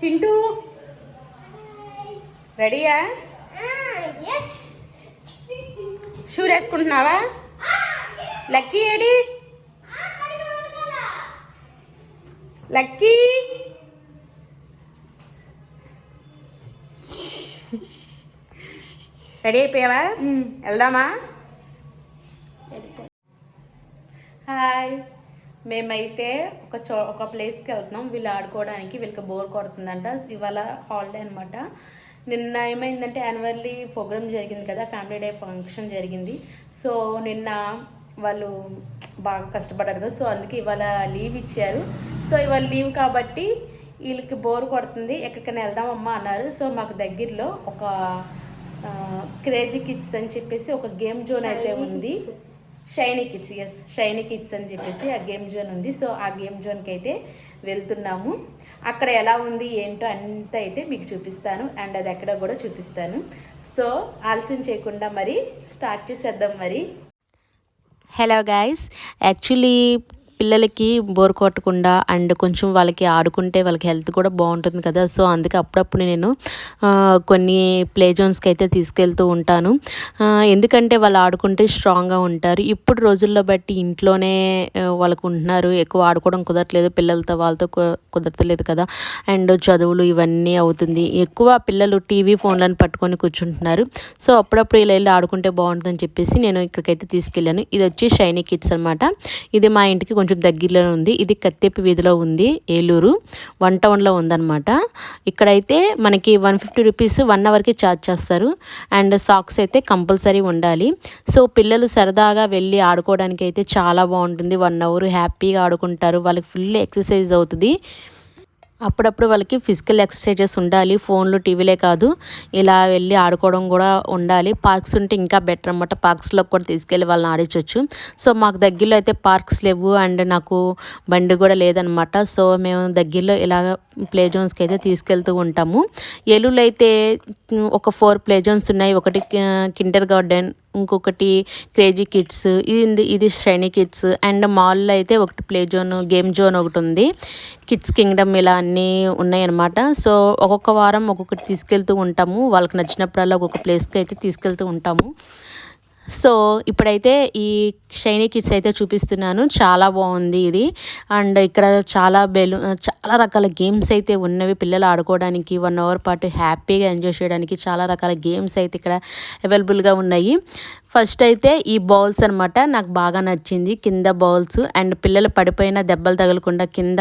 చింటూ రెడీయా? షూ వేసుకుంటున్నావా? లక్కీ ఏడి? లక్కీ రెడీ అయిపోయావా? వెళ్దామా? హాయ్, మేమైతే ఒక ప్లేస్కి వెళ్తున్నాం. వీళ్ళు ఆడుకోవడానికి. వీళ్ళకి బోర్ కొడుతుందంట. ఇవాళ హాలిడే అనమాట. నిన్న ఏమైందంటే యాన్యువల్లీ ప్రోగ్రామ్ జరిగింది కదా, ఫ్యామిలీ డే ఫంక్షన్ జరిగింది. సో నిన్న వాళ్ళు బాగా కష్టపడ్డారు కదా, సో అందుకే ఇవాళ లీవ్ ఇచ్చారు. సో ఇవాళ లీవ్ కాబట్టి వీళ్ళకి బోర్ కొడుతుంది, ఎక్కడికైనా వెళ్దామమ్మా అన్నారు. సో మాకు దగ్గరలో ఒక క్రేజీ కిడ్స్ అని చెప్పేసి ఒక గేమ్ జోన్ అయితే ఉంది. Shiny kids, yes shiny kids అని చెప్పేసి ఆ గేమ్ జోన్ ఉంది. సో ఆ గేమ్ జోన్కి అయితే వెళ్తున్నాము. అక్కడ ఎలా ఉంది ఏంటో అంతా అయితే మీకు చూపిస్తాను, అండ్ అది ఎక్కడ కూడా చూపిస్తాను. సో ఆలస్యం చేయకుండా మరి స్టార్ట్ చేసేద్దాం మరి. హలో గైస్, యాక్చువల్లీ పిల్లలకి బోర్ కొట్టకుండా అండ్ కొంచెం వాళ్ళకి ఆడుకుంటే వాళ్ళకి హెల్త్ కూడా బాగుంటుంది కదా. సో అందుకే అప్పుడప్పుడు నేను కొన్ని ప్లే జోన్స్కి అయితే తీసుకెళ్తూ ఉంటాను. ఎందుకంటే వాళ్ళు ఆడుకుంటే స్ట్రాంగ్గా ఉంటారు. ఇప్పుడు రోజుల్లో బట్టి ఇంట్లోనే వాళ్ళకు ఉంటున్నారు, ఎక్కువ ఆడుకోవడం కుదరట్లేదు, పిల్లలతో వాళ్ళతో కుదరట్లేదు కదా. అండ్ చదువులు ఇవన్నీ అవుతుంది, ఎక్కువ పిల్లలు టీవీ ఫోన్లను పట్టుకొని కూర్చుంటున్నారు. సో అప్పుడప్పుడు ఇలా వెళ్ళి ఆడుకుంటే బాగుంటుందని చెప్పేసి నేను ఇక్కడికైతే తీసుకెళ్ళాను. ఇది వచ్చి షైనీ కిడ్స్ అనమాట. ఇది మా ఇంటికి కొంచెం దగ్గరలో ఉంది. ఇది కత్తెప్పి వీధిలో ఉంది, ఏలూరు 1 టౌన్లో ఉందన్నమాట. ఇక్కడైతే మనకి 150 రూపీస్ 1 అవర్కి ఛార్జ్ చేస్తారు. అండ్ సాక్స్ అయితే కంపల్సరీ ఉండాలి. సో పిల్లలు సరదాగా వెళ్ళి ఆడుకోవడానికి అయితే చాలా బాగుంటుంది. 1 అవర్ హ్యాపీగా ఆడుకుంటారు, వాళ్ళకి ఫుల్ ఎక్సర్సైజ్ అవుతుంది. అప్పుడప్పుడు వాళ్ళకి ఫిజికల్ ఎక్సర్సైజెస్ ఉండాలి, ఫోన్లు టీవీలే కాదు, ఇలా వెళ్ళి ఆడుకోవడం కూడా ఉండాలి. పార్క్స్ ఉంటే ఇంకా బెటర్ అన్నమాట, పార్క్స్లోకి కూడా తీసుకెళ్ళి వాళ్ళని ఆడించవచ్చు. సో మాకు దగ్గరలో అయితే పార్క్స్ లేవు అండ్ నాకు బండి కూడా లేదనమాట. సో మేము దగ్గరలో ఇలాగ ప్లే జోన్స్కి అయితే తీసుకెళ్తూ ఉంటాము. ఏలూరులో అయితే ఒక 4 ప్లే జోన్స్ ఉన్నాయి. ఒకటి కిండర్ గార్డెన్, ఇంకొకటి క్రేజీ కిడ్స్, ఇది షైనీ కిడ్స్. అండ్ మాల్లో అయితే ఒకటి ప్లే జోన్, గేమ్ జోన్ ఒకటి ఉంది, కిడ్స్ కింగ్డమ్, ఇలా అన్నీ ఉన్నాయన్నమాట. సో ఒక్కొక్క వారం ఒక్కొక్కటి తీసుకెళ్తూ ఉంటాము. వాళ్ళకి నచ్చినప్పుడల్లా ఒక్కొక్క ప్లేస్కి అయితే తీసుకెళ్తూ ఉంటాము. సో ఇప్పుడైతే ఈ షైనీ కిడ్స్ అయితే చూపిస్తున్నాను. చాలా బాగుంది ఇది. అండ్ ఇక్కడ చాలా రకాల గేమ్స్ అయితే ఉన్నవి పిల్లలు ఆడుకోవడానికి. 1 అవర్ పాటు హ్యాపీగా ఎంజాయ్ చేయడానికి చాలా రకాల గేమ్స్ అయితే ఇక్కడ అవైలబుల్గా ఉన్నాయి. ఫస్ట్ అయితే ఈ బౌల్స్ అనమాట, నాకు బాగా నచ్చింది. కింద బౌల్స్ అండ్ పిల్లలు పడిపోయిన దెబ్బలు తగలకుండా కింద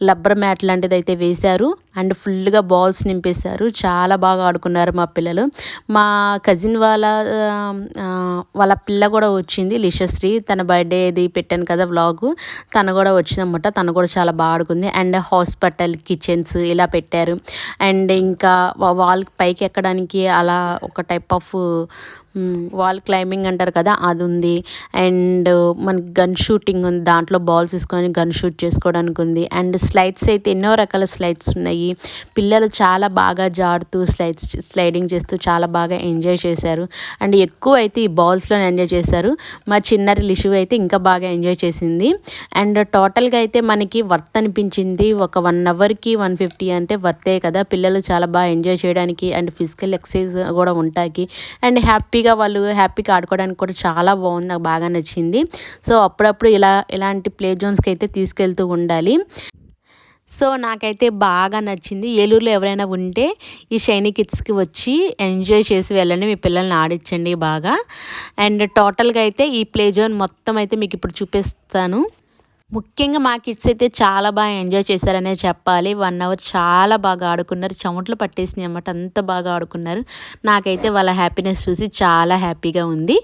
రబ్బర్ మ్యాట్ లాంటిది అయితే వేశారు అండ్ ఫుల్గా బాల్స్ నింపేశారు. చాలా బాగా ఆడుకున్నారు మా పిల్లలు. మా కజిన్ వాళ్ళ పిల్ల కూడా వచ్చింది, లిషశ్రీ. తన బర్త్డేది పెట్టాను కదా వ్లాగు, తను కూడా వచ్చిందన్నమాట. తను కూడా చాలా బాగా ఆడుకుంది. అండ్ హాస్పిటల్, కిచెన్స్ ఇలా పెట్టారు. అండ్ ఇంకా వాల్ పైకి ఎక్కడానికి అలా ఒక టైప్ ఆఫ్ వాల్ క్లైంబింగ్ అంటారు కదా, అది ఉంది. అండ్ మనకి గన్ షూటింగ్ ఉంది, దాంట్లో బాల్స్ తీసుకొని గన్ షూట్ చేసుకోవడానికి ఉంది. అండ్ స్లైడ్స్ అయితే ఎన్నో రకాల స్లైడ్స్ ఉన్నాయి. పిల్లలు చాలా బాగా జారుతూ స్లైడింగ్ చేస్తూ చాలా బాగా ఎంజాయ్ చేశారు. అండ్ ఎక్కువ అయితే ఈ బాల్స్లోనే ఎంజాయ్ చేశారు. మా చిన్నారి లిషు అయితే ఇంకా బాగా ఎంజాయ్ చేసింది. అండ్ టోటల్గా అయితే మనకి వర్త్ అనిపించింది. ఒక 1 అవర్కి 150 అంటే వర్తే కదా. పిల్లలు చాలా బాగా ఎంజాయ్ చేయడానికి అండ్ ఫిజికల్ ఎక్సర్సైజ్ కూడా ఉంటాయి. అండ్ వాళ్ళు హ్యాపీగా ఆడుకోవడానికి కూడా చాలా బాగుంది, నాకు బాగా నచ్చింది. సో అప్పుడప్పుడు ఇలాంటి ప్లే జోన్స్కి అయితే తీసుకెళ్తూ ఉండాలి. సో నాకైతే బాగా నచ్చింది. ఏలూరులో ఎవరైనా ఉంటే ఈ షైనీ కిడ్స్కి వచ్చి ఎంజాయ్ చేసి వెళ్ళండి, మీ పిల్లల్ని ఆడించండి బాగా. అండ్ టోటల్గా అయితే ఈ ప్లే జోన్ మొత్తం అయితే మీకు ఇప్పుడు చూపిస్తాను. ముఖ్యంగా మా కిడ్స్ అయితే చాలా బాగా ఎంజాయ్ చేశారనే చెప్పాలి. 1 అవర్ చాలా బాగా ఆడుకున్నారు, చెమటలు పట్టేసినాయి అన్నమాట, అంత బాగా ఆడుకున్నారు. నాకైతే వాళ్ళ హ్యాపీనెస్ చూసి చాలా హ్యాపీగా ఉంది.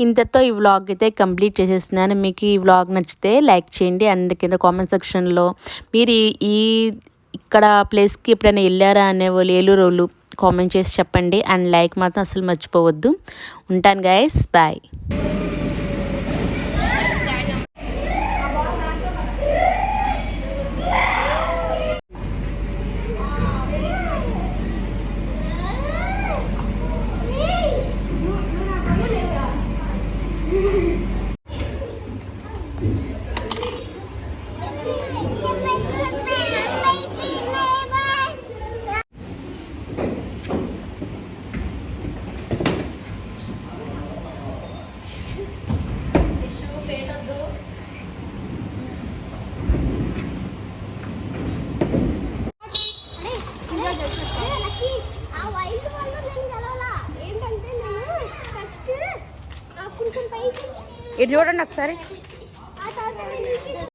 ఇంతతో ఈ వ్లాగ్ అయితే కంప్లీట్ చేసేస్తున్నాను. మీకు ఈ వ్లాగ్ నచ్చితే లైక్ చేయండి. అండ్ కింద కామెంట్ సెక్షన్లో మీరు ఇక్కడ ప్లేస్కి ఎప్పుడైనా వెళ్ళారా అనే వాళ్ళు, ఏలూరు వాళ్ళు కామెంట్ చేసి చెప్పండి. అండ్ లైక్ మాత్రం అసలు మర్చిపోవద్దు. ఉంటాను గైస్, బాయ్. ఇటు చూడండి ఒకసారి